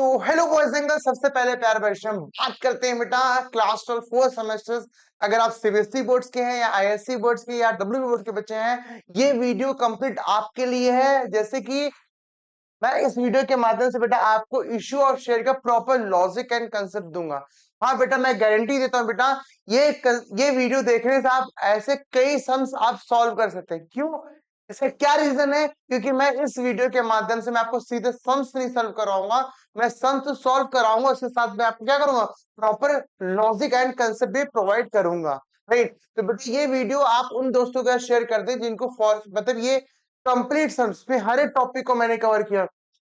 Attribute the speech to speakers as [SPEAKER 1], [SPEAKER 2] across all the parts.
[SPEAKER 1] तो hello boys and girls, सबसे पहले प्यार भरी हम बात करते हैं बेटा क्लास 12 4 सेमेस्टर्स। अगर आप सीबीएसई बोर्ड्स के हैं या आईएससी बोर्ड्स के या डब्ल्यू बोर्ड के बच्चे हैं, ये वीडियो कंप्लीट आपके लिए है। जैसे कि मैं इस वीडियो के माध्यम से बेटा आपको इश्यू और शेयर का प्रॉपर लॉजिक एंड कंसेप्ट दूंगा। हाँ बेटा, मैं गारंटी देता हूँ बेटा, ये वीडियो देखने से आप ऐसे कई सम्स आप सॉल्व कर सकते हैं। क्यों? इसका क्या रीजन है? क्योंकि मैं इस वीडियो के माध्यम से मैं आपको सीधे सम्स नहीं सॉल्व कराऊंगा, मैं सम्स सॉल्व कराऊंगा, उसके साथ मैं आपको क्या करूंगा, प्रॉपर लॉजिक एंड कंसेप्ट भी प्रोवाइड करूंगा। राइट? तो बेटा ये वीडियो आप उन दोस्तों के साथ शेयर कर दें जिनको फॉर मतलब ये कंप्लीट सम्स में हर एक टॉपिक को मैंने कवर किया,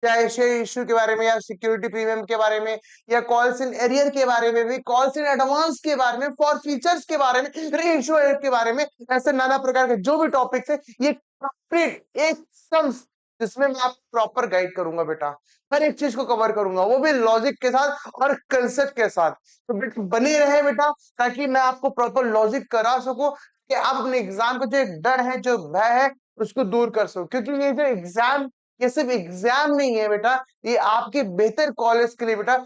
[SPEAKER 1] चाहे शेयर इश्यू के बारे में या सिक्योरिटी प्रीमियम के बारे में या कॉल्स इन एरियर के बारे में भी, कॉल्स इन एडवांस के बारे में, फॉर फीचर्स के बारे में, री इश्यू के बारे में, ऐसे नाना प्रकार के जो भी टॉपिक्स है ये कंप्लीट एक सम्स जिसमें मैं आपको प्रॉपर गाइड करूंगा बेटा। हर एक चीज को कवर करूंगा, वो भी लॉजिक के साथ और कंसेप्ट के साथ। तो बेटा बने रहे बेटा, ताकि मैं आपको प्रॉपर लॉजिक करा सकूं कि आप अपने एग्जाम का जो एक डर है, जो भय है, उसको दूर कर सको। क्योंकि ये जो एग्जाम, ये सिर्फ एग्जाम नहीं है बेटा, ये आपके बेहतर कॉलेज के लिए बेटा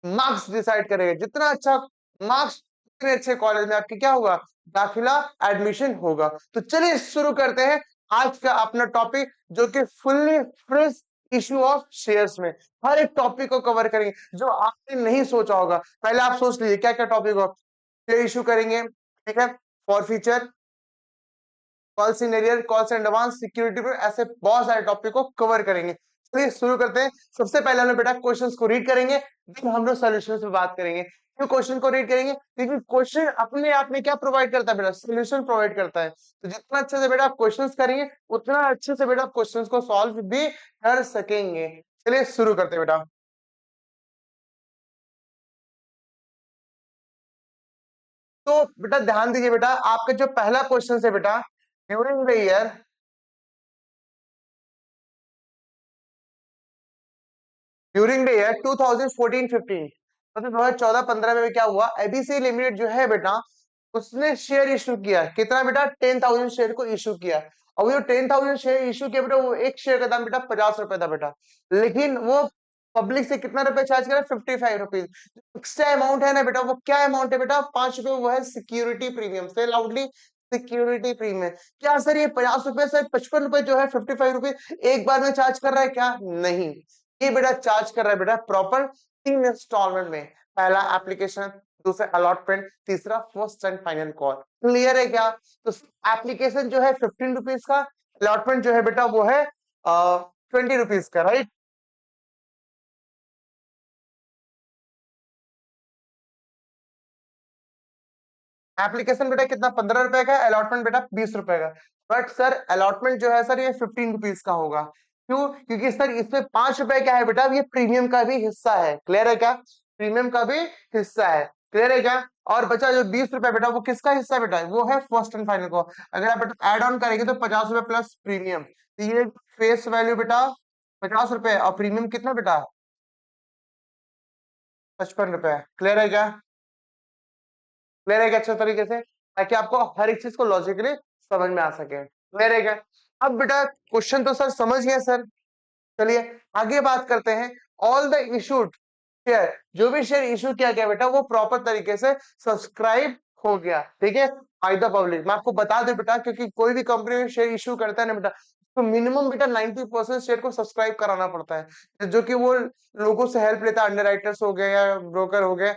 [SPEAKER 1] मार्क्स डिसाइड करेगा। जितना अच्छा मार्क्स, उतने अच्छे कॉलेज में आपके क्या होगा, दाखिला, एडमिशन होगा। तो चलिए शुरू करते हैं आज का अपना टॉपिक, जो कि fully fresh issue of shares में हर एक टॉपिक को कवर करेंगे जो आपने नहीं सोचा होगा। पहले आप सोच लीजिए क्या क्या टॉपिक हो। शेयर इश्यू करेंगे, ठीक है, for future, calls in arrear, calls in advance, security पे, ऐसे बहुत सारे टॉपिक को कवर करेंगे। चलिए शुरू करते हैं। सबसे पहले हम लोग बेटा क्वेश्चंस को रीड करेंगे, फिर हम लोग सॉल्यूशंस पे बात करेंगे। क्यों क्वेश्चन को रीड करेंगे? क्योंकि क्वेश्चन अपने आप में क्या प्रोवाइड करता है बेटा, सॉल्यूशन प्रोवाइड करता है। तो जितना अच्छे से बेटा आप क्वेश्चंस करेंगे, उतना अच्छे से बेटा क्वेश्चंस को सॉल्व भी कर सकेंगे। चलिए शुरू करते हैं बेटा। तो बेटा ध्यान दीजिए बेटा, आपका जो पहला क्वेश्चन है बेटा, during the year, during the year 2014-15, मतलब 2014-15 में क्या हुआ, एबीसी लिमिटेड जो है बेटा, उसने शेयर इशू किया। कितना बेटा? 10,000 शेयर को इशू किया। और वो 10,000 शेयर इशू किया बेटा, वो एक शेयर का दाम बेटा 50 रुपए था बेटा। लेकिन वो पब्लिक से कितना रुपए चार्ज करा? 55 रुपीज। एक्स्ट्रा अमाउंट है ना बेटा, वो क्या अमाउंट है बेटा? 5 रुपए। वो है सिक्योरिटी प्रीमियम। से लाउडली, सिक्योरिटी प्रीमियम। क्या सर ये 50 रुपए से 55 रुपए जो है 55 रुपीज एक बार में चार्ज कर रहा है क्या? नहीं, ये बेटा चार्ज कर रहा है बेटा प्रॉपर 3 इंस्टॉलमेंट में। पहला एप्लीकेशन, दूसरा अलॉटमेंट, तीसरा first and final call. Clear है क्या? तो एप्लीकेशन जो है 15 रुपीज का, अलॉटमेंट जो है बेटा वो है 20 रुपीज का। राइट? एप्लीकेशन बेटा कितना? 15 रुपए का, अलॉटमेंट बेटा 20 रुपए का। बट सर अलॉटमेंट जो है सर ये 15 रुपीज का होगा। क्यों? क्योंकि सर इसमें 5 रुपए क्या है बेटा, ये प्रीमियम का भी हिस्सा है। क्लियर है क्या? प्रीमियम का भी हिस्सा है। क्लियर है क्या? और बचा जो 20 रुपए बेटा, वो किसका हिस्सा बेटा? वो है फर्स्ट एंड फाइनल को। अगर आप बेटा एड ऑन करेंगे तो 50 रुपए प्लस प्रीमियम, तो ये फेस वैल्यू बेटा 50 रुपए, और प्रीमियम कितना बेटा? 55 रुपए। क्लियर है क्या? क्लियर है क्या? अच्छे तरीके से, ताकि आपको हर एक चीज को लॉजिकली समझ में आ सके। क्लियर है क्या? अब बेटा क्वेश्चन तो सर समझ गया सर। चलिए आगे बात करते हैं। ऑल द इशूड शेयर, जो भी शेयर इशू किया गया बेटा, वो प्रॉपर तरीके से सब्सक्राइब हो गया। ठीक है, बाय द पब्लिक। मैं आपको बता दूं बेटा, क्योंकि कोई भी कंपनी में शेयर इशू करता है ना बेटा, तो मिनिमम बेटा 90% शेयर को सब्सक्राइब कराना पड़ता है, जो कि वो लोगों से हेल्प लेता है, अंडर हो गए या ब्रोकर हो गए,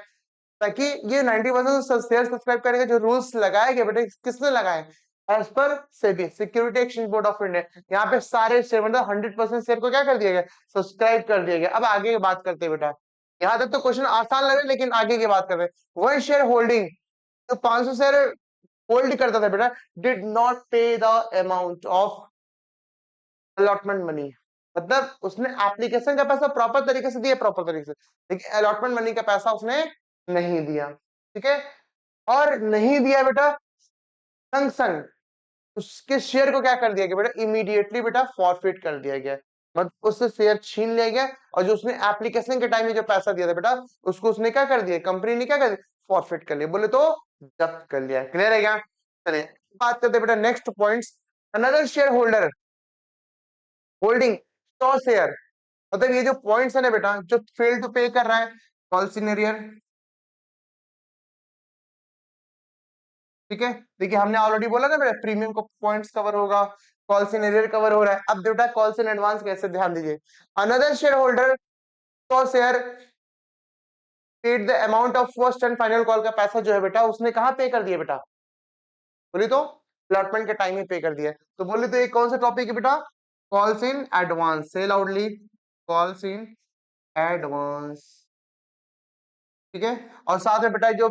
[SPEAKER 1] ताकि ये 90% शेयर सब्सक्राइब करेगा। जो रूल्स लगाए गए बेटा, किसने लगाए? As per SEBI, security exchange board of India. यहाँ पे सारे शेयर मतलब 100% शेयर को क्या कर दिया गया? सब्सक्राइब कर दिया गया। अब आगे की बात करते हैं बेटा। यहाँ तक तो क्वेश्चन आसान लग रहा है, लेकिन आगे की बात करते हैं। वन शेयर होल्डिंग, तो 500 शेयर होल्ड करता था बेटा, डिड नॉट पे the amount of allotment money. मतलब उसने एप्लीकेशन का पैसा प्रॉपर तरीके से दिया, प्रॉपर तरीके से, लेकिन अलॉटमेंट मनी का पैसा उसने नहीं दिया। ठीक है, और नहीं दिया बेटा, संग संग उसके शेयर को क्या कर दिया गया बेटा? इमीडिएटली बेटा फॉरफिट कर दिया गया। मतलब उससे शेयर छीन लिया गया, और जो उसने एप्लीकेशन के टाइम में जो पैसा दिया था बेटा, उसको उसने क्या कर दिया, कंपनी ने क्या कर दिया? फॉरफिट कर लिया, बोले तो जब्त कर लिया। क्लियर है क्या? चलिए बात करते हैं बेटा next points. Another share holder holding 100 share, मतलब ये जो पॉइंट्स है ना बेटा, जो फेल टू पे कर रहा है कॉल सिनेरियर, ठीक है। देखिए हमने ऑलरेडी बोला ना बेटा, प्रीमियम को पॉइंट्स कवर होगा, कॉल इन एरियर कवर हो रहा है। अब बेटा कॉल इन एडवांस कैसे, ध्यान दीजिए। अनदर शेयर होल्डर तो share paid the amount of first and final call का पैसा जो है बेटा उसने कहाँ पे कर दिया बेटा, बोली तो अलॉटमेंट के टाइम में पे कर दिया। तो बोली तो ये कौन सा टॉपिक है बेटा, कॉल्स इन एडवांस, से लाउडली, कॉल्स इन एडवांस, ठीक है। और साथ में बेटा जो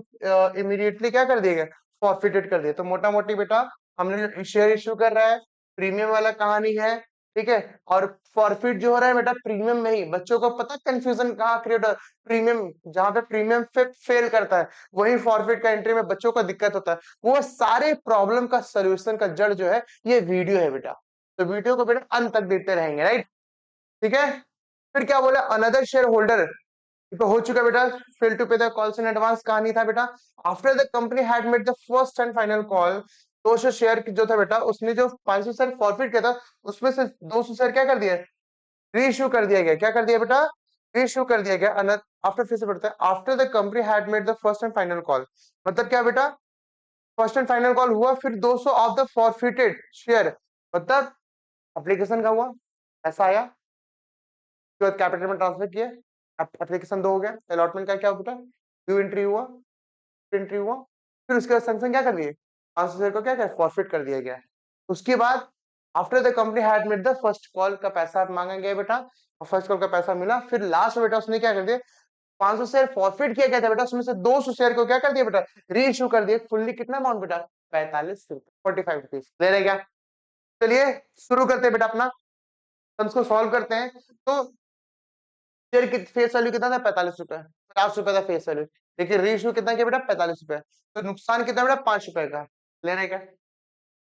[SPEAKER 1] इमीडिएटली क्या कर दिया गया, फॉरफिटेड कर दिया। तो मोटा मोटी बेटा हमने जो शेयर इश्यू कर रहा है प्रीमियम वाला कहानी है, ठीक है। और फॉरफिट जो हो रहा है बेटा प्रीमियम में ही, बच्चों को पता कंफ्यूजन कहाँ क्रिएट हो, प्रीमियम जहां पे प्रीमियम फेल करता है वही फॉरफिट का एंट्री में बच्चों को दिक्कत होता है। वो सारे प्रॉब्लम का सोल्यूशन का जड़ जो है ये वीडियो है बेटा। तो वीडियो को बेटा अंत तक देखते रहेंगे, राइट, ठीक है। फिर क्या बोला, अनदर शेयर होल्डर तो हो चुका बेटा, फेल टू पे द कॉल्स इन एडवांस कहानी था बेटा। After the company had made the first and final call, 200 share जो था बेटा उसने जो 500 शेयर फॉरफिट किया था उसमें से 200 शेयर क्या कर दिया, रीइश्यू कर दिया गया। क्या कर दिया बेटा, रीइश्यू कर दिया गया। आफ्टर, फिर से पढ़ते हैं, after the company had made the first and final call, मतलब क्या बेटा, फर्स्ट एंड फाइनल कॉल हुआ, फिर 200 ऑफ द फॉरफिटेड शेयर, मतलब एप्लीकेशन का हुआ, ऐसा आया, उसके बाद कैपिटल में ट्रांसफर किया, एप्लीकेशन 2 हो गया, अलॉटमेंट का क्या बेटा, ड्यू एंट्री हुआ, एंट्री हुआ, फिर उसके बाद सैमसंग क्या कर दिए, 500 शेयर को क्या क्या फॉरफिट कर दिया गया। उसके बाद after the company had made the first call का पैसा मांगा गया बेटा, और फर्स्ट कॉल का पैसा मिला, फिर लास्ट में बेटा उसने क्या कर दिया, 500 शेयर फॉरफिट किया गया था बेटा, उसमें से 200 शेयर को क्या कर दिया बेटा, री इश्यू कर दिया। फुल्ली कितना अमाउंट बेटा, 45 रुपीज ले रहे क्या। चलिए शुरू करते हैं बेटा अपना, हम इसको सॉल्व करते हैं। तो शेयर की फेस वैल्यू कितना था, 45 रुपए, 50 रुपए था फेस वैल्यू। देखिए रेशियो कितना किया बेटा, 45 रुपए, तो नुकसान कितना बेटा, 5 रुपए का, लेने का।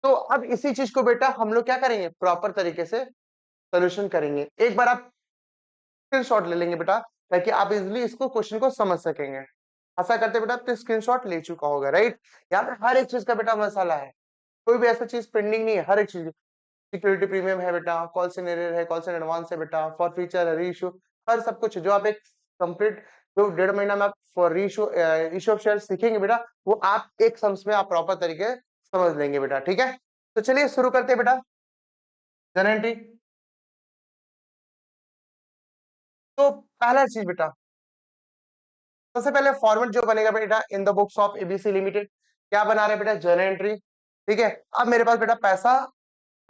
[SPEAKER 1] तो अब इसी चीज को बेटा हम लोग क्या करेंगे, प्रॉपर तरीके से सोल्यूशन करेंगे। एक बार आप स्क्रीनशॉट ले लेंगे बेटा, ताकि आप इजिली इसको क्वेश्चन को समझ सकेंगे। ऐसा करते बेटा आप स्क्रीनशॉट ले चुका होगा, राइट। यहाँ पे हर एक चीज का बेटा मसाला है, कोई भी ऐसा चीज पेंडिंग नहीं है, हर एक चीज। सिक्योरिटी प्रीमियम है बेटा, कॉल इन एरियर है, कॉल इन एडवांस है बेटा, फॉर फीचर है, रीइश्यू, हर सब कुछ जो आप एक कंप्लीट, जो 1.5 महीना में आप for reissue issue of share सीखेंगे बेटा, वो आप एक सम्स में आप प्रॉपर तरीके समझ लेंगे बेटा, ठीक है। तो चलिए शुरू करते हैं बेटा, जर्नल एंट्री। तो पहला चीज बेटा, सबसे पहले फॉर्मेट जो बनेगा बेटा, in the books of ABC limited, क्या बना रहे बेटा, जर्नल एंट्री, ठीक है। अब मेरे पास बेटा पैसा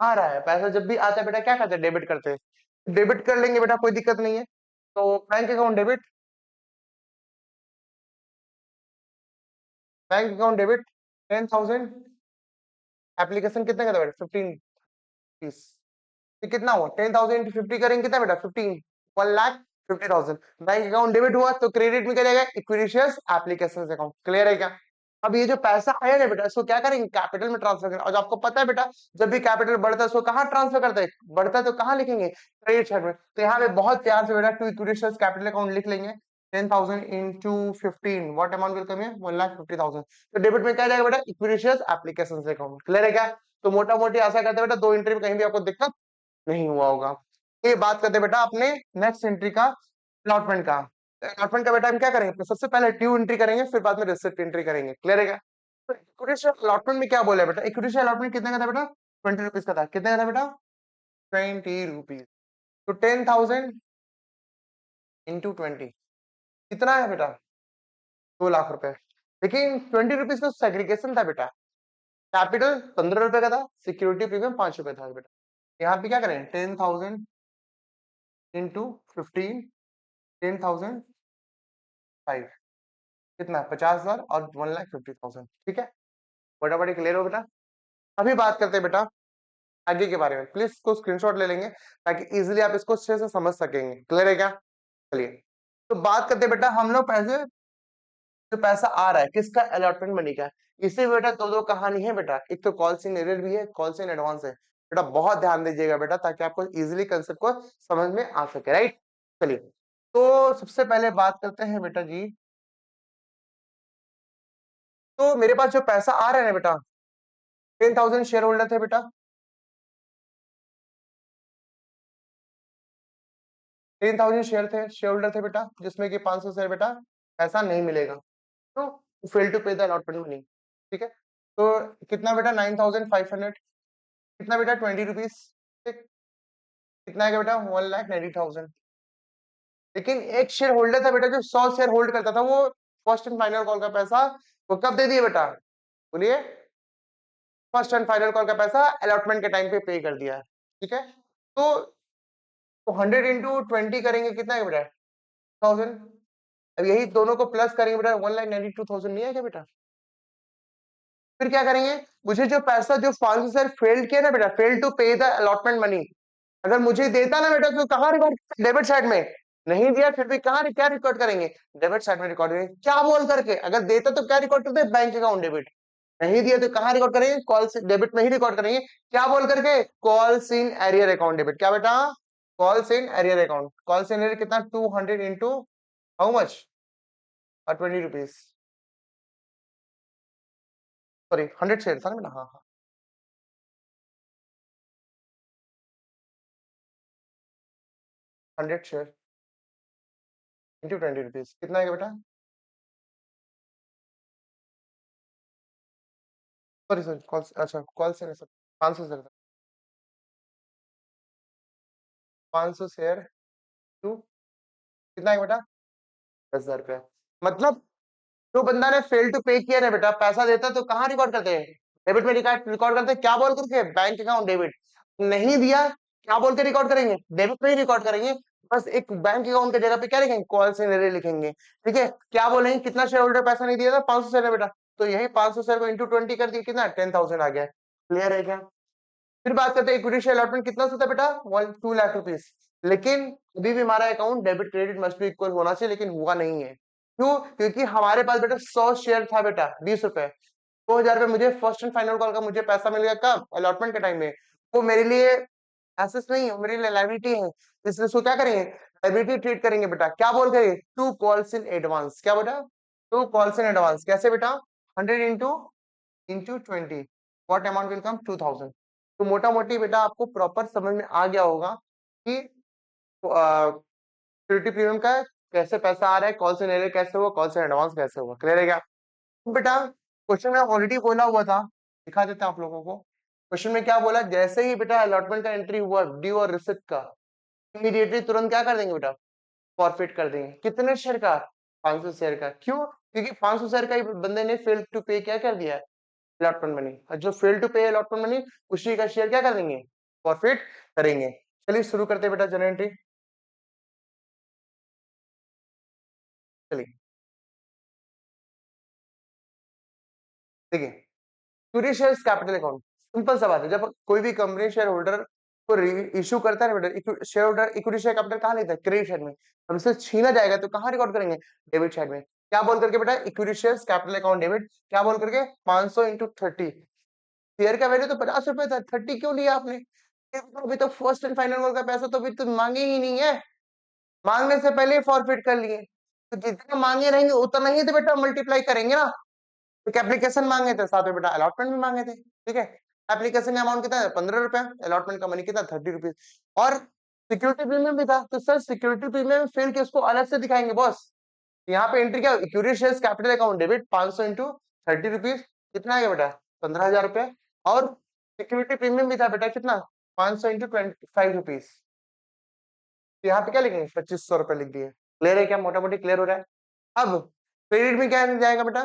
[SPEAKER 1] आ रहा है, पैसा जब भी आता है बेटा क्या करते हैं, डेबिट करते हैं, डेबिट कर लेंगे बेटा, कोई दिक्कत नहीं है। तो bank account debit, bank account debit 10,000, application कितने का था बेटा, 15 पीस, तो कितना हुआ, 10,000 इंटू 50 करेंगे कितना बेटा, 15, 1,50,000। बैंक अकाउंट डेबिट हुआ तो क्रेडिट में क्या जाएगा, इक्विटी एप्लीकेशन अकाउंट, क्लियर है क्या। अब ये जो पैसा आया ना बेटा इसको क्या करेंगे, कैपिटल में ट्रांसफर करेंगे। और जो आपको पता है बेटा, जब भी कैपिटल बढ़ता है उसको कहाँ ट्रांसफर करता है, बढ़ता है तो कहाँ लिखेंगे, क्रेडिट साइड में। तो यहाँ पे बहुत प्यार से बेटा टू इक्विटी कैपिटल अकाउंट लिख लेंगे, 10,000 into 15, what amount will come here, 1,50,000। तो डेबिट में क्या जाएगा बेटा, इक्विटी एप्लीकेशन अकाउंट, क्लियर है क्या। तो मोटा मोटी ऐसा करते हैं बेटा, 2 एंट्री में कहीं भी आपको दिक्कत नहीं हुआ होगा। ये बात करते हैं बेटा अपने नेक्स्ट एंट्री का, अलॉटमेंट का। अलॉटमेंट का बेटा हम क्या करेंगे, सबसे पहले ड्यू एंट्री करेंगे, फिर बाद में रिसिप्ट एंट्री करेंगे, क्लियर है क्या। तो इक्विटी शेयर अलॉटमेंट में क्या बोला है बेटा, इक्विटी शेयर अलॉटमेंट कितने का था बेटा, 20 रुपीज का था, कितने का था बेटा, 20 रुपीज। तो 10,000 इंटू 20 कितना है बेटा, 2 लाख रुपए। लेकिन 20 रुपीज का सेग्रीगेशन था बेटा, कैपिटल 15 रुपए का था, सिक्योरिटी प्रीमियम 5 रुपए था बेटा। यहाँ पे क्या करें, 10,000 इंटू 15, 10,005, कितना, 50,000 और 1,50,000, ठीक है। फटाफट क्लियर हो बेटा। अभी बात करते हैं बेटा आगे के बारे में, प्लीज इसको स्क्रीनशॉट ले लेंगे ताकि इजीली आप इसको अच्छे से समझ सकेंगे, क्लियर है क्या। चलिए तो बात करते हैं बेटा, हम लोग पैसे, जो पैसा आ रहा है किसका, अलॉटमेंट मनी का। इसे बेटा दो कहानी है बेटा, एक तो कॉल्स इन एरियर भी है, कॉल्स इन एडवांस है बेटा, बहुत ध्यान दीजिएगा बेटा ताकि आपको इजीली कंसेप्ट को समझ में आ सके, राइट। चलिए तो सबसे पहले बात करते हैं बेटा जी, तो मेरे पास जो पैसा आ रहा है ना बेटा, 10,000 शेयर होल्डर थे बेटा, 10,000 शेयर होल्डर थे बेटा, जिसमें कि 500 शेयर बेटा ऐसा नहीं मिलेगा, तो फेल टू पे द अलॉटमेंट मनी। ठीक है, तो कितना बेटा 9,500, कितना बेटा 20 रुपीज, कितना आएगा बेटा 1,90,000। लेकिन एक शेयर होल्डर था बेटा जो 100 शेयर होल्ड करता था, वो फर्स्ट एंड फाइनल कॉल का पैसा वो कब दे दिए बेटा, बोलिए, फर्स्ट एंड फाइनल कॉल का पैसा अलॉटमेंट के टाइम पे पे कर दिया। ठीक है, तो 100 × 20 करेंगे, कितना है बेटा 1000। अब यही दोनों को प्लस करेंगे बेटा 1,92,000 नहीं आएगा बेटा। फिर क्या करेंगे, मुझे जो पैसा जो 500 शेयर फेल्ड किया ना बेटा, फेल टू पे द अलॉटमेंट मनी, अगर मुझे देता ना बेटा तो कहाँ रिकॉर्ड, डेबिट साइड में, नहीं दिया फिर भी कहाँ क्या रिकॉर्ड करेंगे, डेबिट साइड में रिकॉर्ड करेंगे। क्या बोल करके, अगर देता तो क्या रिकॉर्ड करते, बैंक अकाउंट डेबिट, नहीं दिया तो कहाँ रिकॉर्ड करेंगे, कॉल्स डेबिट में ही रिकॉर्ड करेंगे। क्या बोल करके, calls in arrear account debit, क्या बेटा, calls in arrear account, calls in arrear कितना 200 into how much, 20 rupees, sorry 100 share था ना बेटा, हाँ हाँ 100 शेयर इंटू 20 रुपीज, कितना है बेटा, सॉरी सॉरी कॉल, अच्छा कॉल से 500 शेयर, 500 शेयर टू कितना है बेटा 10,000 रुपया। मतलब जो बंदा ने फेल टू पे किया ना बेटा, पैसा देता तो कहाँ रिकॉर्ड करते हैं, डेबिट में रिकॉर्ड रिकॉर्ड करते हैं, क्या बोल करके, बैंक अकाउंट डेबिट। नहीं दिया क्या बोल के रिकॉर्ड करेंगे, डेबिट में ही रिकॉर्ड करेंगे, बस एक बैंक अकाउंट की जगह पे क्या लिखेंगे, कॉल से लिखेंगे। ठीक है, क्या बोलेंगे, कितना शेयर होल्डर पैसा नहीं दिया था, 500 शेयर है बेटा, तो यही 500 शेयर को इंटू 20 कर दिया, कितना 10,000 आ गया। क्लियर है क्या। फिर बात करते हैं इक्विटी शेयर अलॉटमेंट कितना होता है बेटा, 2 लाख रुपीज। लेकिन अभी भी हमारा account debit credit must be equal होना चाहिए, लेकिन हुआ नहीं है। क्यों, क्योंकि हमारे पास बेटा 100 शेयर था बेटा, 20 रुपए, 2,000 रुपए मुझे फर्स्ट एंड फाइनल कॉल का मुझे पैसा मिल गया, कब अलॉटमेंट के टाइम में। वो मेरे लिए एसेस नहीं है, मेरे लिए लाइबिलिटी है, इसलिए उसको क्या करेंगे, लाइबिलिटी ट्रीट करेंगे बेटा। क्या बोल करेंगे, टू कॉल्स इन एडवांस, क्या बेटा, टू कॉल्स इन एडवांस, कैसे बेटा, 100 into 20, what amount will come 2,000। तो मोटा मोटी बेटा आपको प्रॉपर समझ में आ गया होगा कि सिक्योरिटी प्रीमियम का कैसे पैसा आ रहा है, कॉल से ले रहे कैसे हुआ, कॉल से एडवांस कैसे हुआ। क्लियर है क्या। तो बेटा क्वेश्चन में ऑलरेडी बोला हुआ था, दिखा देते हैं आप लोगों को। क्वेश्चन में क्या बोला, जैसे ही बेटा अलॉटमेंट का एंट्री हुआ ड्यू और रिसिप्ट का, इमीडिएटली तुरंत क्या कर देंगे बेटा, फॉरफिट कर देंगे। कितने शेयर का, 500 शेयर का। क्यों, क्योंकि 500 शेयर का ही बंदे ने फेल टू पे क्या कर दिया है, अलॉटमेंट मनी, और जो फेल टू पे अलॉटमेंट मनी उसी का शेयर क्या कर देंगे, फॉरफिट करेंगे। चलिए शुरू करते हैं बेटा जनरल एंट्री। चलिए देखिए, equity shares capital account, simple सा बात है, जब कोई भी कंपनी शेयर होल्डर को इश्यू करता है ना बेटा, share holder equity share capital कहाँ लेता है, क्रेडिट साइड में। हमसे छीना जाएगा तो कहाँ रिकॉर्ड करेंगे, डेबिट साइड में। क्या बोल करके बेटा, equity shares capital account debit, क्या बोल करके 500 इंटू 30, शेयर का वैल्यू तो 50 रुपए था, 30 क्यों लिया आपने, अभी तो फर्स्ट एंड फाइनल कॉल का पैसा तो अभी तो मांगे ही नहीं है, मांगने से पहले फॉरफिट कर लिए। तो जितना मांगे रहेंगे उतना ही तो बेटा मल्टीप्लाई करेंगे ना। तो एप्लीकेशन मांगे थे, साथ में बेटा अलॉटमेंट भी मांगे थे। ठीक है, एप्लीकेशन का अमाउंट कितना है, 15 रुपया, अलॉटमेंट का मनी कितना 30 रुपीज, और सिक्योरिटी प्रीमियम भी था। तो सर सिक्योरिटी प्रीमियम फिर के उसको अलग से दिखाएंगे बॉस। यहाँ पे एंट्री क्या, equity shares capital account debit 500 into 30 rupees, कितना आएगा बेटा 15,000 रुपया। और सिक्योरिटी प्रीमियम भी था बेटा कितना, 500 इंटू 25 रुपीज, तो यहाँ पे क्या लिखेंगे 2,500 रुपए लिख दिए। क्लियर है क्या, मोटा मोटी क्लियर हो रहा है। अब क्रेडिट में क्या जाएगा बेटा,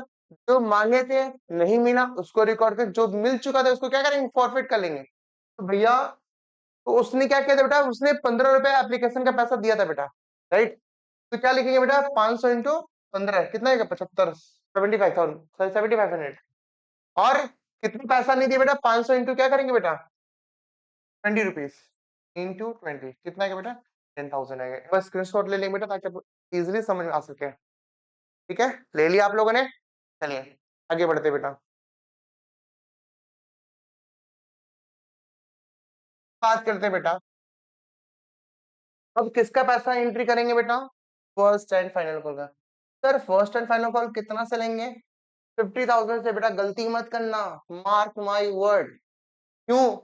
[SPEAKER 1] जो मांगे थे नहीं मिला उसको रिकॉर्ड कर, जो मिल चुका था उसको क्या करेंगे, फॉरफिट कर लेंगे। तो भैया, तो उसने क्या किया था बेटा, उसने 15 रुपए एप्लीकेशन का पैसा दिया था बेटा, राइट। तो क्या लिखेंगे बेटा 500 इंटू 15 कितना है, 75, 75,000, 7500। और कितना पैसा नहीं दिया बेटा, 500 इंटू क्या करेंगे बेटा 20 रुपीज, इंटू 20 कितना है बेटा 10,000 आएगा। बस स्क्रीनशॉट ले लेंगे बेटा ताकि आपको इजिली समझ में आ सके। ठीक है, ले लिया आप लोगों ने। चलिए आगे बढ़ते बेटा, बात करते हैं बेटा, अब किसका पैसा एंट्री करेंगे बेटा, फर्स्ट एंड फाइनल कॉल का। Sir first and final call कितना से लेंगे, 50,000 से बेटा, गलती मत करना, मार्क माई वर्ड। क्यों,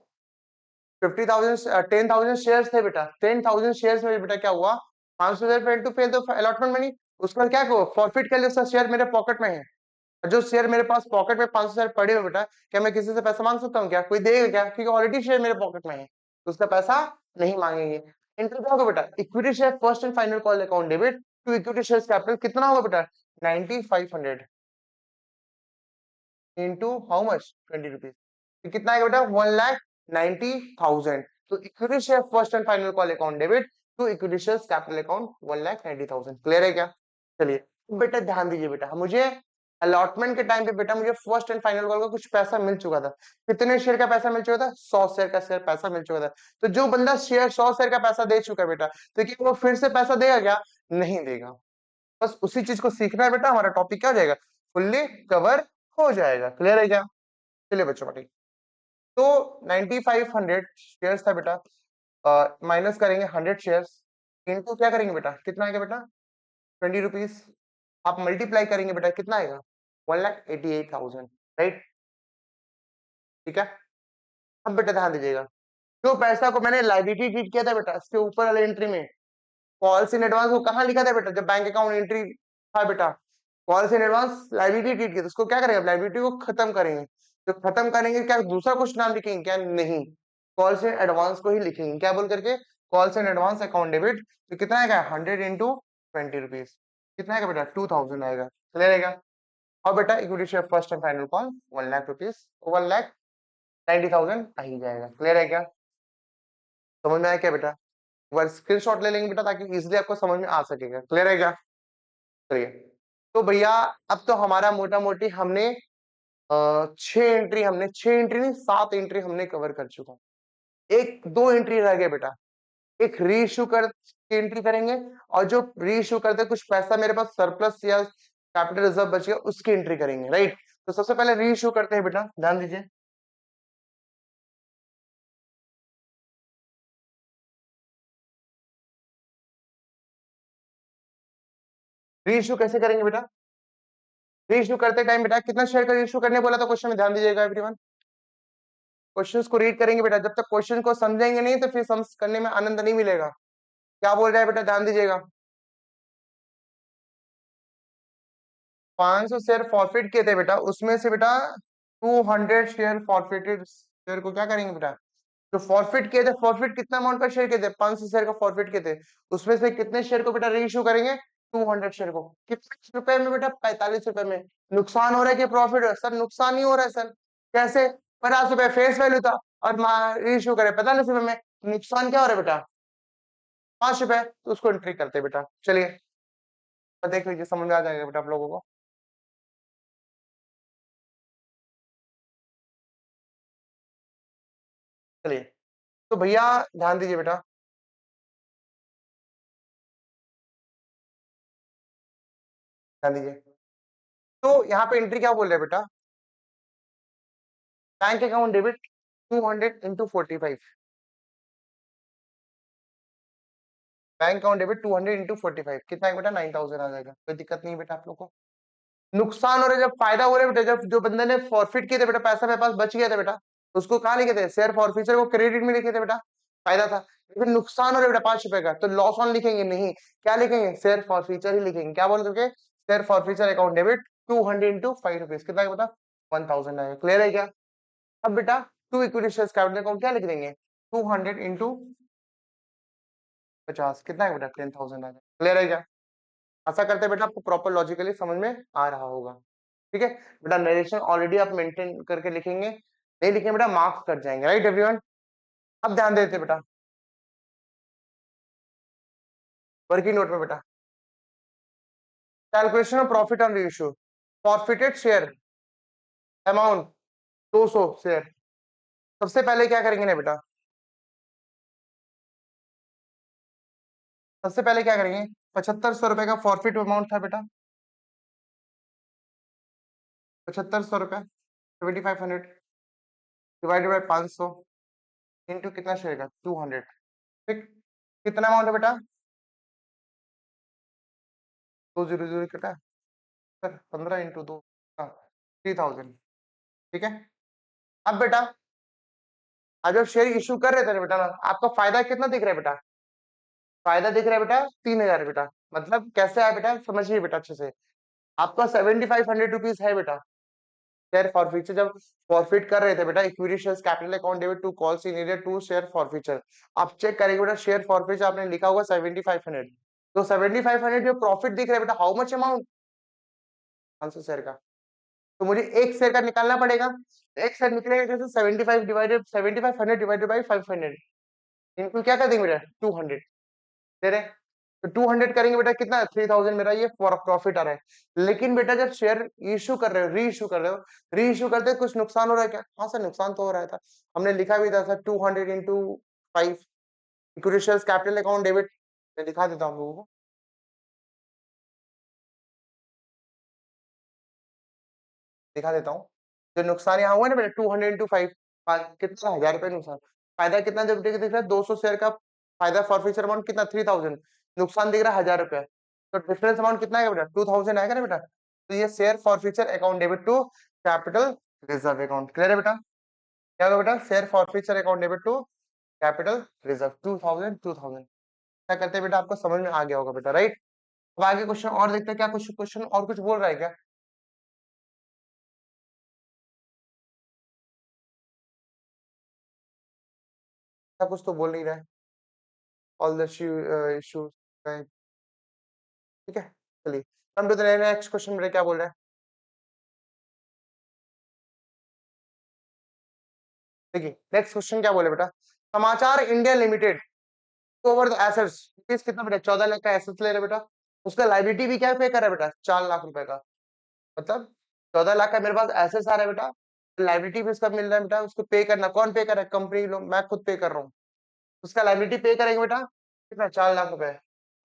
[SPEAKER 1] 50,000 10,000 शेयर थे बेटा, 10,000 शेयर में बेटा क्या हुआ, 500 शेयर टू पे तो अलॉटमेंट मनी, उसके बाद क्या करो फॉरफिट कर लो, उसका शेयर मेरे पॉकेट में है, और जो शेयर मेरे पास पॉकेट में 500 शेयर पड़े हो बेटा, क्या मैं किसी से पैसा मांग सकता हूँ? क्या कोई देगा क्या? क्योंकि ऑलरेडी शेयर मेरे पॉकेट में है, तो उसका पैसा नहीं मांगेंगे। इंटर क्या होगा बेटा, equity share first and final call account debit to equity share capital, कितना होगा बेटा 9500 इंटू हाउ मच 20 रुपीज, तो कितना आएगा बेटा 1,90,000। तो equity share first and final call account debit to equity share capital account 1,90,000। Clear है क्या? चलिए बेटा ध्यान दीजिए बेटा, मुझे अलॉटमेंट के टाइम पे बेटा मुझे फर्स्ट एंड फाइनल कॉल का कुछ पैसा मिल चुका था। कितने शेयर का पैसा मिल चुका था? 100 शेयर का शेयर पैसा मिल चुका था। तो जो बंदा शेयर 100 शेयर का पैसा दे चुका है बेटा, तो क्या वो फिर से पैसा देगा क्या? नहीं देगा। बस उसी चीज को सीखना है बेटा, हमारा टॉपिक क्या हो जाएगा, फुल्ली कवर हो जाएगा। क्लियर है क्या? चलिए बच्चों बेटी, तो 9500 शेयर्स था बेटा, माइनस करेंगे 100 शेयर्स, इनको क्या करेंगे बेटा, कितना आएगा बेटा 20 रुपीज, आप मल्टीप्लाई करेंगे बेटा कितना आएगा 1,88,000। राइट, ठीक है। अब बेटा ध्यान दीजिएगा, जो पैसा को मैंने लाइबिलिटी ट्रीट किया था बेटा, इसके ऊपर वाले एंट्री में कॉल्स इन एडवांस को कहाँ लिखा था बेटा, जब बैंक अकाउंट एंट्री था बेटा, calls in advance liability treat किया, तो उसको क्या करेंगे, लाइबिलिटी को खत्म करेंगे। तो खत्म करेंगे क्या दूसरा कुछ नाम लिखेंगे क्या? नहीं, कॉल्स इन एडवांस को ही लिखेंगे, क्या बोल करके, calls in advance account debit. तो कितना आएगा 100 इंटू 20 रुपीज, कितना आएगा बेटा 2000 आएगा। क्लियर आएगा? और बेटा equity share first and final call 1,00,000 rupees, 1,90,000 आ ही जाएगा। क्लियर है क्या? समझ में आया क्या बेटा? वर्ड स्क्रीन शॉट ले लेंगे बेटा, ताकि इजिली आपको समझ में आ सकेगा। क्लियर है क्या? चलिए, तो भैया अब तो हमारा मोटा मोटी हमने 6 एंट्री, हमने 6 एंट्री नहीं 7 एंट्री हमने कवर कर चुका। एक दो एंट्री रह गया बेटा, एक री इशू कर की एंट्री करेंगे, और जो री इशू करते कुछ पैसा मेरे पास सरप्लस या कैपिटल रिजर्व बच गया उसकी एंट्री करेंगे। राइट, तो सबसे पहले री इशू करते हैं बेटा, ध्यान दीजिए। री इशू कैसे करेंगे बेटा, री इशू करते टाइम बेटा कितना शेयर का इशू करने बोला था क्वेश्चन में, ध्यान दीजिएगा एवरीवन। क्वेश्चंस को रीड करेंगे बेटा, जब तक क्वेश्चन को समझेंगे नहीं तो फिर समझ करने में आनंद नहीं मिलेगा। क्या बोल रहा है बेटा, ध्यान दीजिएगा। 500 शेयर फॉरफिट किए थे बेटा, उसमें से बेटा 200 शेयर फॉरफिटेड शेयर को क्या करेंगे बेटा, जो फॉरफिट किए थे, फॉरफिट कितना अमाउंट का शेयर किए थे, 500 शेयर का फॉरफिट किए थे, उसमें से कितने शेयर को बेटा रीइश्यू करेंगे, 200 शेयर को। कितने रुपए में बेटा, 45 रुपए में। नुकसान हो रहा है कि प्रॉफिट हो रहा है? सर नुकसान नहीं हो रहा है सर। कैसे? 50 रुपए फेस वैल्यू था, और रीइश्यू करे 45 रुपए में, नुकसान क्या हो रहा है बेटा, 5 रुपए। तो उसको एंट्री करते हैं बेटा। चलिए तो देख लीजिए, समझ में आ जाएगा बेटा आप लोगों को। चलिए, तो भैया ध्यान दीजिए बेटा, ध्यान दीजिए। तो यहाँ पे एंट्री क्या बोल रहे हैं बेटा, bank account debit 200 into 45, bank account debit 200 into 45, कितना है बेटा 9,000 आ जाएगा। कोई दिक्कत नहीं बेटा आप लोग को। नुकसान हो रहा है जब फायदा हो रहा है बेटा, जब जो बंदे ने फॉरफिट किए थे बेटा, पैसा मेरे पास बच गया था बेटा, उसको कहाँ लिखे थे, शेयर फॉरफिचर को क्रेडिट में लिखे थे बेटा, फायदा था। लेकिन नुकसान हो रहा है बेटा 5 रुपए का, तो लॉस ऑन लिखेंगे नहीं, क्या लिखेंगे, शेयर फॉरफिचर ही लिखेंगे। क्या बोल करके, share forfeiture account debit 200 into 5 rupees, कितना है बेटा 1,000 आएगा। क्लियर है क्या? अब बेटा to equity share capital account क्या लिख देंगे, 200 इंटू 50, कितना है बेटा 10,000 आएगा। क्लियर है क्या? आशा करते हैं बेटा आपको प्रॉपर लॉजिकली समझ में आ रहा होगा। ठीक है बेटा, नरेशन ऑलरेडी आप मेंटेन करके लिखेंगे, नहीं लिखेंगे बेटा मार्क्स कट जाएंगे। राइट एवरीवन, अब ध्यान देते बेटा वर्किंग नोट में बेटा, calculation of profit on ratio, forfeited share amount 200 share. सबसे पहले क्या करेंगे ना बेटा, सबसे पहले क्या करेंगे, 7500 रुपए का फॉरफिट अमाउंट था बेटा, 7500 रुपए 7,500 डिवाइडेड बाई 500 इंटू कितना शेयर का 200। ठीक, कितना अमाउंट है बेटा, 200 कितना सर, 15 इंटू 2, 3,000। ठीक है, अब बेटा आज जब शेयर इशू कर रहे थे ना बेटा ना, आपका फायदा कितना दिख रहा है बेटा, फायदा दिख रहा है बेटा 3,000 बेटा, मतलब कैसे आया बेटा समझिए बेटा अच्छे से। आपका 7500 रुपीज है बेटा शेयर फॉरफीचर, जब फॉरफिट कर रहे थे बेटा equity shares capital account debit to calls in needed to share forfeiture. आप चेक करेंगे बेटा शेयर फॉरफीचर आपने लिखा होगा 7500, तो 7500 जो प्रॉफिट दिख रहा है बेटा हाउ मच अमाउंट 500 शेयर का, तो मुझे एक शेयर का निकालना पड़ेगा। एक शेयर निकलेगा कैसे 75 डिवाइडेड 7500 डिवाइडेड बाई 500 इनको क्या कर देंगे बेटा 200 दे रहे, तो 200 करेंगे बेटा कितना 3000 मेरा ये प्रॉफिट आ रहा है। लेकिन बेटा जब शेयर इशू कर रहे हो री इशू कर रहे हो, री इशू करते कुछ नुकसान हो रहा है क्या? हाँ सर नुकसान तो हो रहा था, हमने लिखा भी था sir 200 into 5 equity shares capital account debit, मैं दिखा देता हूँ लोगों को, दिखा देता हूँ। जो नुकसान यहाँ हुआ ना बेटा 200 इंटू 5 कितना 1000 रुपए नुकसान, फायदा कितना जब दिख रहा है 200 शेयर का फायदा फॉर फ्यूचर अमाउंट कितना 3000, नुकसान दिख रहा है 1000 रुपए, तो डिफरेंस अमाउंट कितना आएगा बेटा 2000 आएगा ना बेटा। तो ये share forfeiture account debit to capital reserve account, clear है बेटा? क्या होगा बेटा share forfeiture account debit to capital reserve 2000 क्या करते हैं बेटा, आपको समझ में आ गया होगा बेटा, राइट? अब आगे क्वेश्चन और देखते हैं, क्या कुछ क्वेश्चन और कुछ बोल रहा है क्या? क्या कुछ तो बोल नहीं रहा है, ऑल द इश्यूज, ठीक है। चलिए come to the next question, मेरे क्या बोल रहा है, देखिए नेक्स्ट क्वेश्चन क्या बोले बेटा, समाचार India limited over the assets rupees कितना बेटा 14 लाख का एसेट्स ले रहे बेटा, उसका लाइबिलिटी भी क्या पे कर रहा है बेटा 4 लाख रुपए का, मतलब 14 लाख का मेरे पास एसेट्स आ रहा है बेटा, लाइबिलिटी भी उसका मिल रहा है बेटा, उसको पे करना कौन पे कर रहा है, कंपनी लोग, मैं खुद पे कर रहा हूँ, उसका लाइबिलिटी पे करेंगे बेटा कितना 4 लाख रुपए,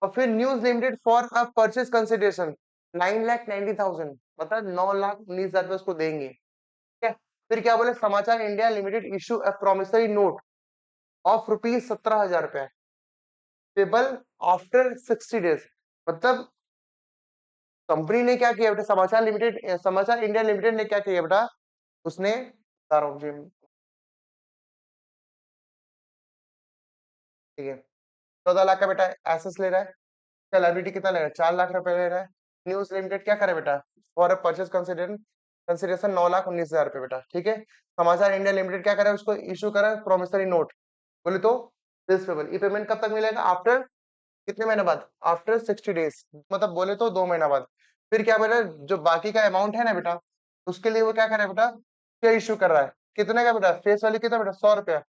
[SPEAKER 1] और फिर news limited for a purchase consideration 9,90,000, मतलब 9,19,000 उसको देंगे, ठीक है। फिर क्या बोले समाचार India limited issue a promissory note of rupees 17,000 रुपए पेबल आफ्टर 60 डेज, मतलब कंपनी ने क्या किया बेटा, समाचार इंडिया लिमिटेड ने क्या किया बेटा, उसने बता रहा हूँ जी, ठीक है 14 लाख का बेटा एसेस ले रहा है, क्या लाइबिलिटी कितना ले रहा है 4 लाख रुपए ले रहा है। न्यूज लिमिटेड क्या करे बेटा फॉर अ परचेज कंसिडरेशन 9,19,000 रुपए बेटा, ठीक है। समाचार इंडिया लिमिटेड क्या करे उसको इशू करा प्रोमिसरी नोट, बोले तो दिस पेबल, ये पेमेंट कब तक मिलेगा आफ्टर कितने महीने बाद, आफ्टर 60 डेज, मतलब बोले तो 2 महीना बाद। फिर क्या बोला जो बाकी का अमाउंट है ना बेटा, उसके लिए वो क्या कर रहा है बेटा शेयर इशू कर रहा है, कितने का बेटा फेस वैल्यू कितना बेटा 100 रुपया,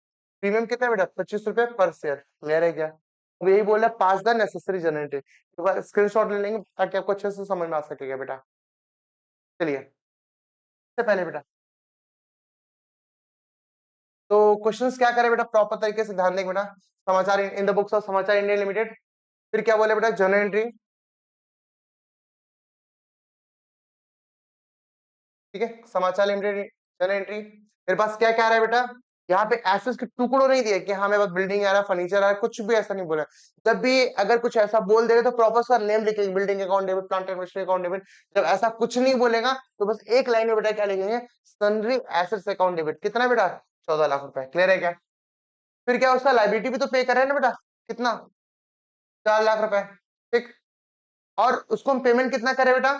[SPEAKER 1] प्रीमियम कितना बेटा 25 रुपया पर शेयर, क्लियर है क्या? अब यही बोला pass the necessary generative, screenshot ले लेंगे ताकि आपको अच्छे से समझ में आ सकेगा बेटा। चलिए सबसे पहले बेटा तो क्वेश्चंस क्या करे बेटा प्रॉपर तरीके से ध्यान देंगे बेटा, समाचार इन द बुक्स ऑफ समाचार इंडिया लिमिटेड, फिर क्या बोले बेटा जर्नल एंट्री, ठीक है समाचार लिमिटेड जर्नल एंट्री, मेरे पास क्या क्या आ रहा है बेटा, यहाँ पे एसेट्स के टुकड़ों नहीं दिए कि हाँ मेरे पास बिल्डिंग आ रहा है फर्नीचर आ रहा है, कुछ भी ऐसा नहीं बोला। जब भी अगर कुछ ऐसा बोल देगा तो प्रॉपर उसका नेम लिखेंगे, building account debit plant and machinery account debit. जब ऐसा कुछ नहीं बोलेगा तो बस एक लाइन में बेटा क्या लिखेंगे सन्ड्री एसेट्स अकाउंट डेबिट, कितना बेटा 14 लाख रुपए, क्लियर है क्या? फिर क्या उसका लाइबिलिटी भी तो पे कर रहा है ना बेटा, कितना 4 लाख रुपए, ठीक। और उसको हम पेमेंट कितना करें बेटा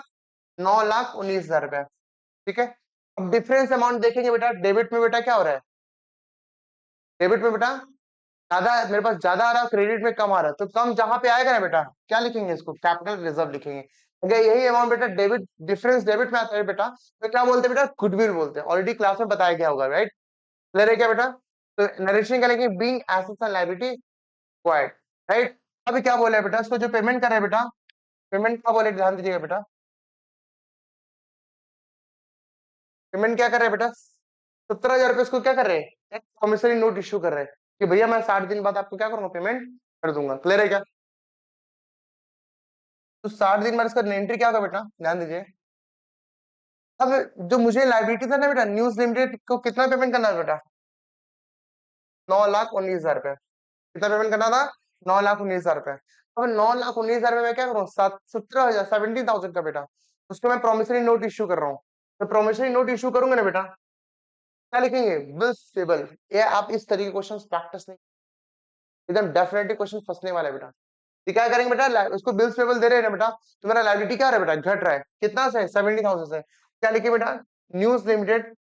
[SPEAKER 1] 9,19,000 रुपए, ठीक है। अब डिफरेंस अमाउंट देखेंगे बेटा, डेबिट में बेटा क्या हो रहा है, डेबिट में बेटा ज्यादा मेरे पास ज्यादा आ रहा है, क्रेडिट में कम आ रहा है, तो कम जहां पे आएगा ना बेटा क्या लिखेंगे इसको कैपिटल रिजर्व लिखेंगे। अगर यही अमाउंट बेटा डेबिट डिफरेंस डेबिट में आता है बेटा तो क्या बोलते हैं बेटा गुडविल बोलते हैं, ऑलरेडी क्लास में बताया गया होगा, राइट? क्लियर है क्या बेटा? तो नरेशन क्या लिखेंगे being assets and liability acquired, right? अभी क्या बोला है बेटा, इसको जो पेमेंट कर रहे हैं बेटा, पेमेंट क्या बोले ध्यान दीजिएगा बेटा, पेमेंट क्या कर रहे हैं बेटा 17,000 रुपए इसको क्या कर रहे हैं एक प्रॉमिसरी नोट इश्यू कर रहे हैं कि भैया मैं 60 दिन बाद आपको क्या करूंगा पेमेंट कर दूंगा, क्लियर है क्या? तो 60 दिन बाद इसका एंट्री क्या होगा बेटा ध्यान दीजिए। अब जो मुझे लाइबिलिटी था ना बेटा न्यूज लिमिटेड को कितना पेमेंट करना है बेटा 9,19,000 रुपए, कितना पेमेंट करना था 9,19,000 रुपए। अब 9,19,000 में मैं क्या करूँ 17,000 17,000 का बेटा उसको मैं प्रोमिसरी नोट इश्यू कर रहा हूँ, तो प्रोमिसरी नोट इश्यू करूंगा ना बेटा क्या लिखेंगे बिल्स पेबल, ये आप इस तरीके क्वेश्चन प्रैक्टिस नहीं, एकदम डेफिनेटली क्वेश्चन फंसने वाला है बेटा। ये क्या करेंगे बेटा, उसको बिल्स पेबल दे रहे हैं ना बेटा, तो मेरा लाइबिलिटी क्या रहा है बेटा, घट रहा है, कितना से 70,000 से। क्या लिखे बेटा, News Limited,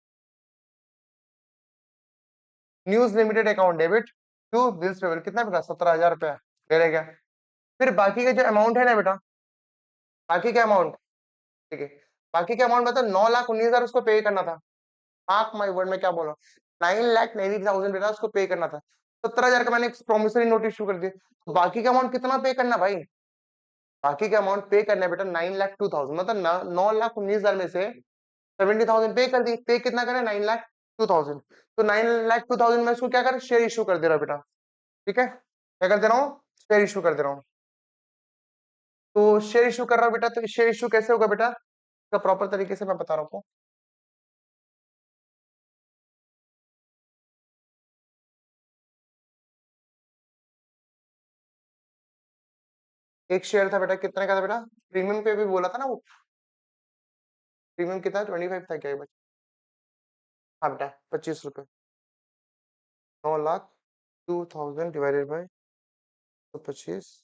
[SPEAKER 1] News Limited account debit to bills payable, कितना बेटा 17,000 रुपया दे रहे क्या। फिर बाकी का जो अमाउंट है ना बेटा, बाकी का अमाउंट, ठीक है, बाकी का अमाउंट मतलब 9,19,000 उसको पे करना था। मार्क माई वर्ड में क्या बोला, 9,90,000 बेटा उसको पे करना था। 17,000 का मैंने प्रोमिसरी नोट इशू कर दिया, तो बाकी का अमाउंट कितना पे करना भाई, बाकी का अमाउंट पे करना है बेटा 9,02,000, मतलब 9,19,000 में से 70,000 पे कर दी। पे कितना करे, 9,02,000। तो 9,02,000 में इसको क्या कर, शेयर इशू कर दे रहा हूं बेटा, ठीक है, क्या कर दे रहा हूँ, शेयर इशू कर दे रहा हूँ। तो शेयर इशू कर रहा हूँ बेटा, तो शेयर इशू कैसे होगा बेटा, इसका प्रॉपर तरीके से मैं बता रहा हूँ। एक शेयर था बेटा, कितने का था बेटा, प्रीमियम पे भी बोला था ना वो, प्रीमियम कितना 25 था क्या बच्चा, हाँ बेटा 25 रुपए, 9,02,000 डिवाइडेड बाई 25,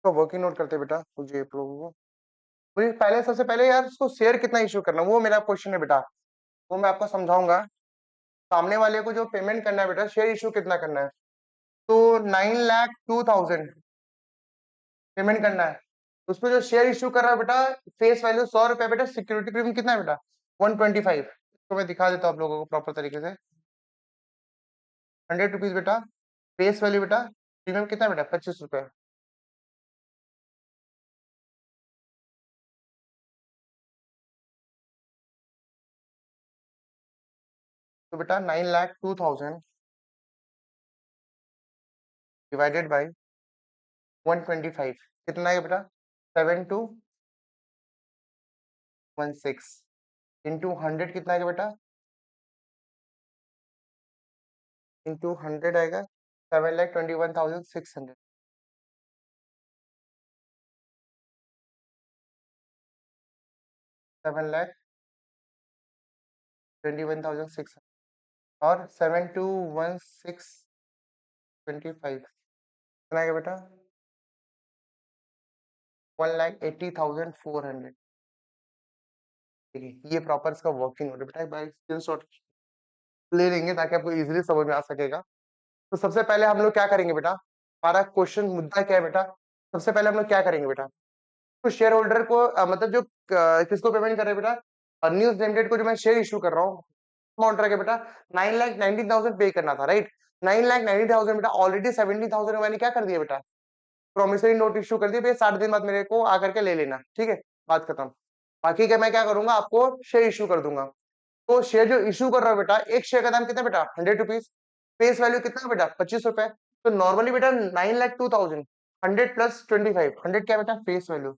[SPEAKER 1] तो वर्किंग नोट करते हैं बेटा मुझे आप लोगों को। मुझे पहले, सबसे पहले यार उसको शेयर कितना इशू करना, वो मेरा क्वेश्चन है बेटा, वो मैं आपको समझाऊंगा। सामने वाले को जो पेमेंट करना है बेटा, शेयर इशू कितना करना है, तो 9,02,000 पेमेंट करना है। उसमें जो शेयर इशू कर रहा है बेटा, फेस वैल्यू 100 रुपया बेटा, सिक्योरिटी प्रीमियम कितना है बेटा 125। तो मैं दिखा देता हूँ आप लोगों को प्रॉपर तरीके से। 100 रुपीज बेटा फेस वैल्यू बेटा, प्रीमियम कितना है बेटा 25 रुपया। तो बेटा 9,02,000 डिवाइडेड बाई 125 कितना है बेटा, 7216 इंटू 100 कितना है बेटा, इंटू 100 आएगा 7,21,600, 7,21,600 और 721625 कितना है बेटा 1,80,400। ठीक है, ये प्रॉपर इसका वर्किंग हो रहा है बेटा, एक बार स्क्रीनशॉट ले लेंगे ताकि आपको इजीली समझ में आ सकेगा। तो सबसे पहले हम लोग क्या करेंगे बेटा, हमारा क्वेश्चन मुद्दा क्या है बेटा, सबसे पहले हम लोग क्या करेंगे बेटा, तो शेयर होल्डर को मतलब जो किसको पेमेंट कर रहे हैं बेटा, न्यूज लिमिटेड को जो मैं शेयर इशू कर रहा हूँ, अमाउंट रखे बेटा 9,90,000 पे करना था, राइट। 9,90,000 बेटा ऑलरेडी 70,000 मैंने क्या कर दिया बेटा, प्रोमिसरी नोट इशू कर दिया भैया, 60 दिन बाद मेरे को आकर के ले लेना, ठीक है, बात खत्म। बाकी का मैं क्या करूंगा, आपको शेयर इशू कर दूंगा। तो शेयर जो इशू कर रहा है बेटा, एक शेयर का दाम कितना बेटा 100 रुपीज, फेस वैल्यू कितना बेटा 25 रुपए। तो नॉर्मली बेटा 9,02,000, 100 + 25, 100 क्या बेटा फेस वैल्यू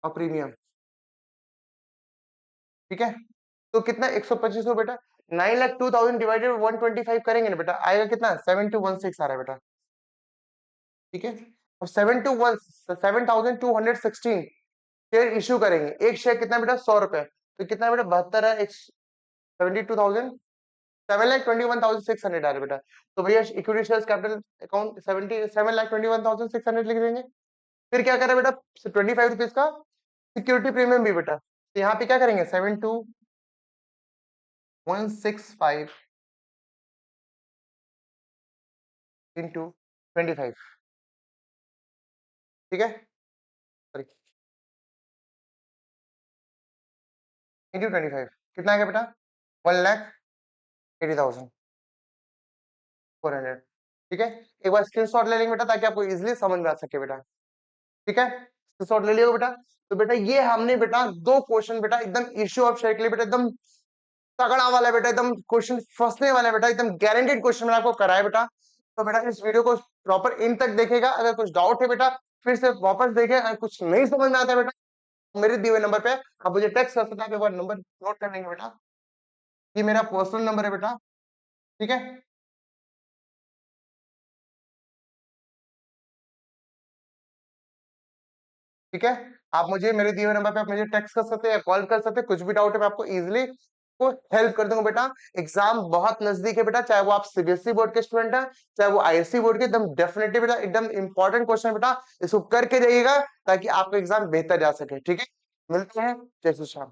[SPEAKER 1] और प्रीमियम, ठीक है। तो कितना 125 बेटा, 9,02,000 डिवाइडेड 125 करेंगे ना बेटा, आएगा कितना 7216 आ रहा है बेटा, ठीक है। अब 7,216 शेयर इशू करेंगे, एक शेयर कितना बेटा 100 रुपए, तो कितना बेटा 72 है, 72,000, 7,21,600 आ रहा है बेटा। तो भैया इक्विटी शेयर कैपिटल अकाउंट 7,21,600 लिख देंगे। फिर क्या करें बेटा, 25 रुपीज का सिक्योरिटी प्रीमियम भी बेटा, तो यहाँ पे क्या करेंगे 72,165 इंटू 25, ठीक है, सॉरी इंटू 25 कितना आएगा बेटा 1,80,400, ठीक है। एक बार स्क्रीनशॉट ले लेंगे बेटा ताकि आपको इजीली समझ में आ सके बेटा, ठीक है, स्क्रीनशॉट ले लियो बेटा। तो बेटा ये हमने बेटा दो क्वेश्चन बेटा एकदम इश्यू ऑफ शेयर के लिए बेटा एकदम तगड़ा वाला बेटा, एकदम क्वेश्चन फंसने वाला बेटा, एकदम गारंटेड क्वेश्चन मैंने आपको कराया बेटा। तो बेटा इस वीडियो को प्रॉपर इन तक देखेगा, अगर कुछ डाउट है बेटा फिर से वापस देखे, अगर कुछ नहीं समझ में आता है बेटा मेरे दिए हुए नंबर पे आप मुझे टेक्स्ट कर सकते हैं। आप एक बार नंबर नोट कर लेंगे बेटा, ये मेरा पर्सनल नंबर है बेटा, ठीक है। ठीक है, आप मुझे मेरे दिए हुए नंबर पे आप मुझे टेक्स्ट कर सकते हैं या कॉल कर सकते हैं, कुछ भी डाउट है मैं आपको इजीली को हेल्प कर दूंगा बेटा। एग्जाम बहुत नजदीक है बेटा, चाहे वो आप सीबीएसई बोर्ड के स्टूडेंट हैं चाहे वो आईएससी बोर्ड के, एकदम डेफिनेटली बेटा एकदम इंपॉर्टेंट क्वेश्चन बेटा, इसको करके जाइएगा ताकि आपका एग्जाम बेहतर जा सके, ठीक है। मिलते हैं, जय श्री राम।